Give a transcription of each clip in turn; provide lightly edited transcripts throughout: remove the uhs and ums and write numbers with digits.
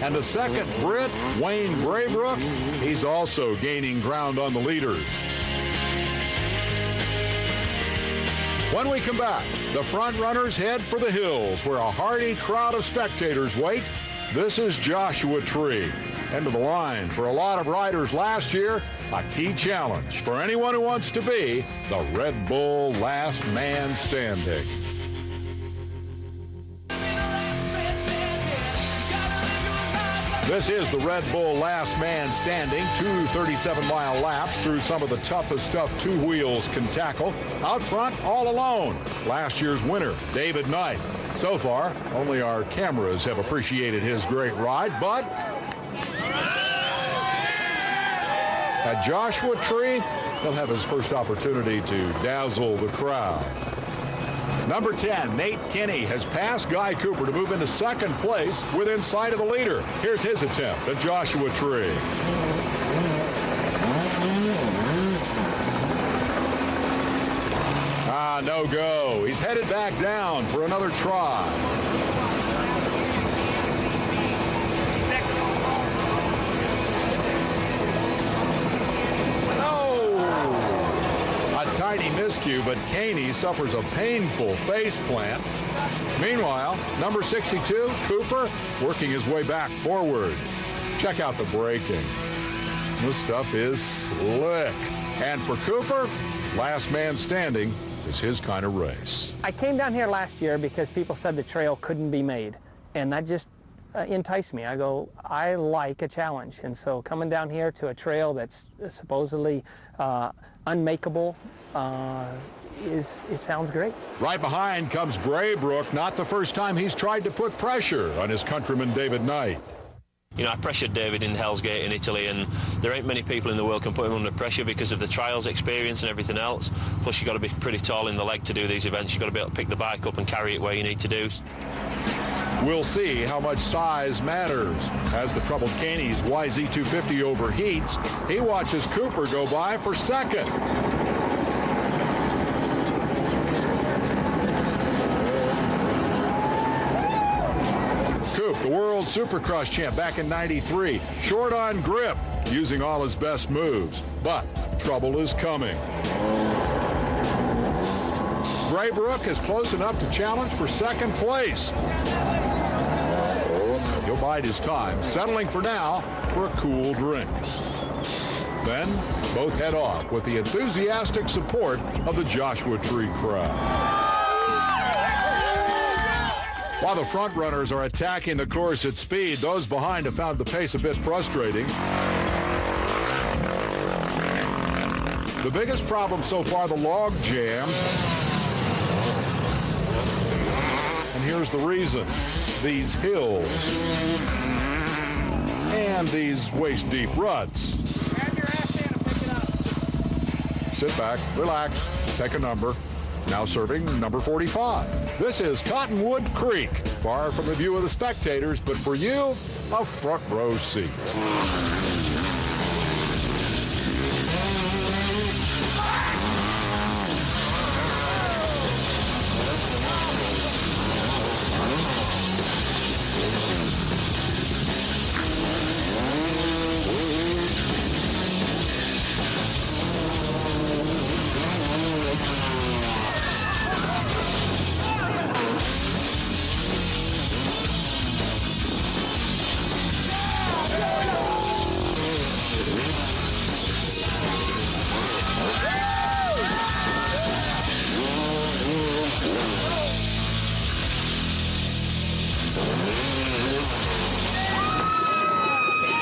And the second Brit, Wayne Braybrook, he's also gaining ground on the leaders. When we come back, the front runners head for the hills where a hearty crowd of spectators wait. This is Joshua Tree. End of the line for a lot of riders last year, a key challenge for anyone who wants to be the Red Bull Last Man Standing. This is the Red Bull Last Man Standing, 2 37-mile laps through some of the toughest stuff two wheels can tackle. Out front, all alone, last year's winner, David Knight. So far, only our cameras have appreciated his great ride, but at Joshua Tree, he'll have his first opportunity to dazzle the crowd. Number 10, Nate Kinney, has passed Guy Cooper to move into second place within sight of the leader. Here's his attempt at Joshua Tree. No go. He's headed back down for another try. Tiny miscue, but Caney suffers a painful face plant. Meanwhile, number 62, Cooper, working his way back forward. Check out the braking. This stuff is slick. And for Cooper, last man standing is his kind of race. I came down here last year because people said the trail couldn't be made, and that just enticed me. I go, I like a challenge, and so coming down here to a trail that's supposedly unmakeable, it sounds great. Right behind comes Braybrook. Not the first time he's tried to put pressure on his countryman David Knight. You know, I pressured David in Hell's Gate in Italy, and there ain't many people in the world can put him under pressure because of the trials experience and everything else. Plus, you've got to be pretty tall in the leg to do these events. You've got to be able to pick the bike up and carry it where you need to do. We'll see how much size matters. As the troubled Caney's YZ250 overheats, he watches Cooper go by for second. Coop, the world Supercross champ back in '93, short on grip, using all his best moves. But trouble is coming. Braybrook is close enough to challenge for second place. He'll bide his time, settling for now for a cool drink. Then both head off with the enthusiastic support of the Joshua Tree crowd. While the front runners are attacking the course at speed, those behind have found the pace a bit frustrating. The biggest problem so far, the log jams. And here's the reason. These hills and these waist-deep ruts. Grab your ass in and pick it up. Sit back, relax, take a number. Now serving number 45. This is Cottonwood Creek, far from the view of the spectators, but for you, a front row seat.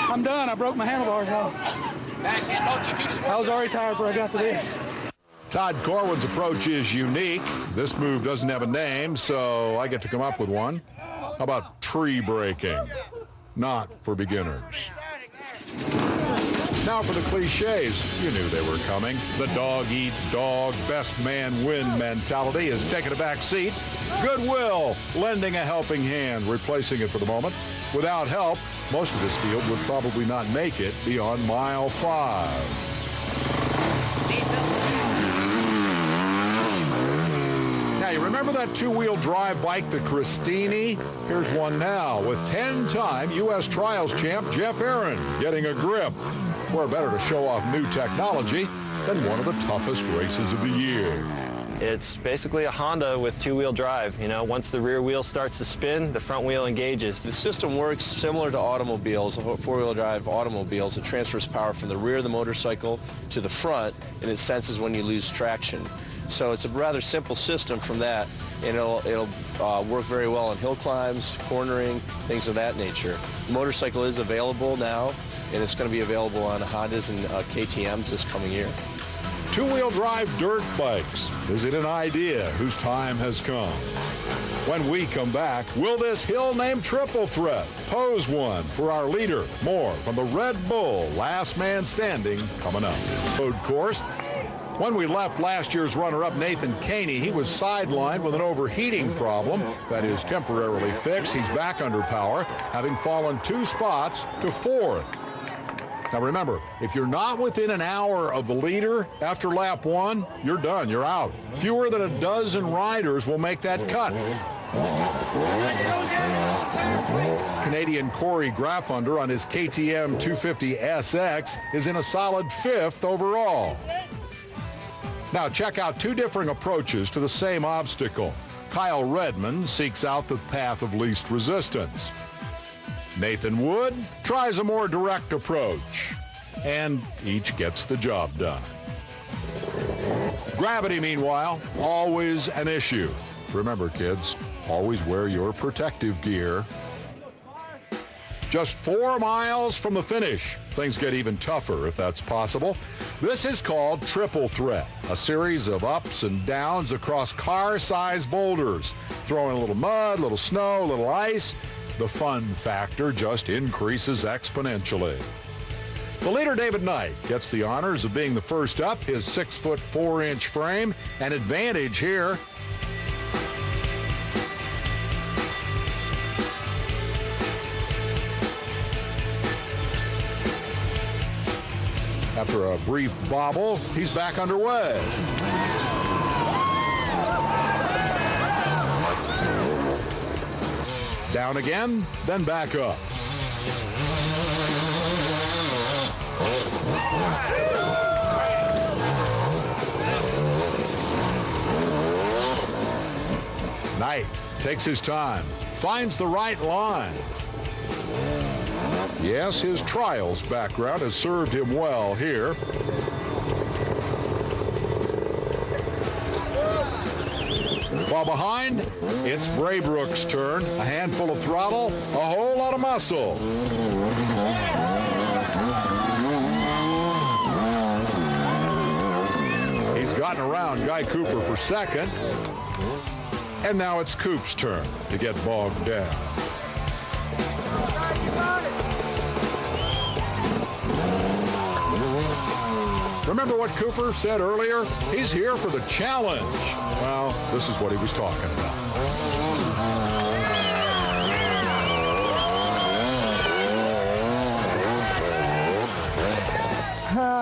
I'm done. I broke my handlebars off. I was already tired before I got to this. Todd Corwin's approach is unique. This move doesn't have a name, so I get to come up with one. How about tree breaking? Not for beginners. Now for the cliches. You knew they were coming. The dog-eat-dog, best man win mentality is taking a back seat. Goodwill lending a helping hand, replacing it for the moment. Without help, most of this field would probably not make it beyond mile 5. Now you remember that two-wheel drive bike, the Christini? Here's one now with 10-time U.S. Trials champ Jeff Aaron getting a grip. Where better to show off new technology than one of the toughest races of the year. It's basically a Honda with two-wheel drive. You know, once the rear wheel starts to spin, the front wheel engages. The system works similar to automobiles, four-wheel drive automobiles. It transfers power from the rear of the motorcycle to the front, and it senses when you lose traction. So it's a rather simple system from that, and it'll work very well on hill climbs, cornering, things of that nature. The motorcycle is available now, and it's going to be available on Hondas and KTMs this coming year. Two-wheel drive dirt bikes. Is it an idea whose time has come? When we come back, will this hill-named triple threat pose one for our leader? More from the Red Bull Last Man Standing coming up. Road course. When we left last year's runner-up Nathan Kaney, he was sidelined with an overheating problem that is temporarily fixed. He's back under power, having fallen 2 spots to 4th. Now remember, if you're not within an hour of the leader after lap 1, you're done, you're out. Fewer than a dozen riders will make that cut. Canadian Corey Graffunder on his KTM 250 SX is in a solid 5th overall. Now check out 2 different approaches to the same obstacle. Kyle Redmond seeks out the path of least resistance. Nathan Wood tries a more direct approach, and each gets the job done. Gravity, meanwhile, always an issue. Remember, kids, always wear your protective gear. Just 4 miles from the finish. Things get even tougher if that's possible. This is called Triple Threat, a series of ups and downs across car-sized boulders. Throw in a little mud, a little snow, a little ice. The fun factor just increases exponentially. The leader, David Knight, gets the honors of being the first up. His 6-foot 4-inch frame, an advantage here. After a brief bobble, he's back underway. Down again, then back up. Knight takes his time, finds the right line. Yes, his trials background has served him well here. While behind, it's Braybrook's turn. A handful of throttle, a whole lot of muscle. He's gotten around Guy Cooper for second. And now it's Coop's turn to get bogged down. Remember what Cooper said earlier? He's here for the challenge. Well, this is what he was talking about.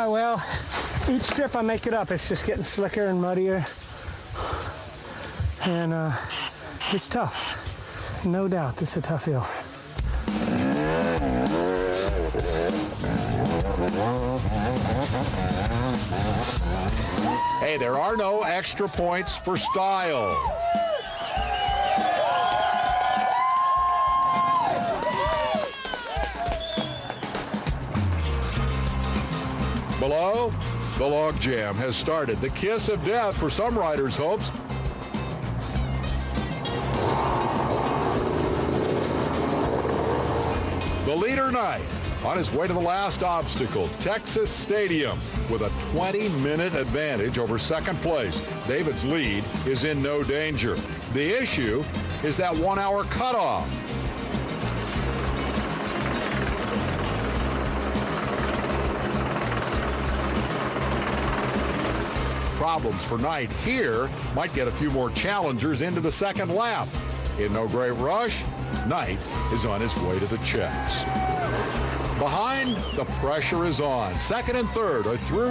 Well, each trip I make it up. It's just getting slicker and muddier. And it's tough. No doubt, this is a tough hill. Hey, there are no extra points for style. Below, the logjam has started. The kiss of death for some riders' hopes. The leader, Knight, on his way to the last obstacle, Texas Stadium, with a 20-minute advantage over second place. David's lead is in no danger. The issue is that 1-hour cutoff. Problems for Knight here might get a few more challengers into the second lap. In no great rush, Knight is on his way to the checks. Behind, the pressure is on. Second and third are through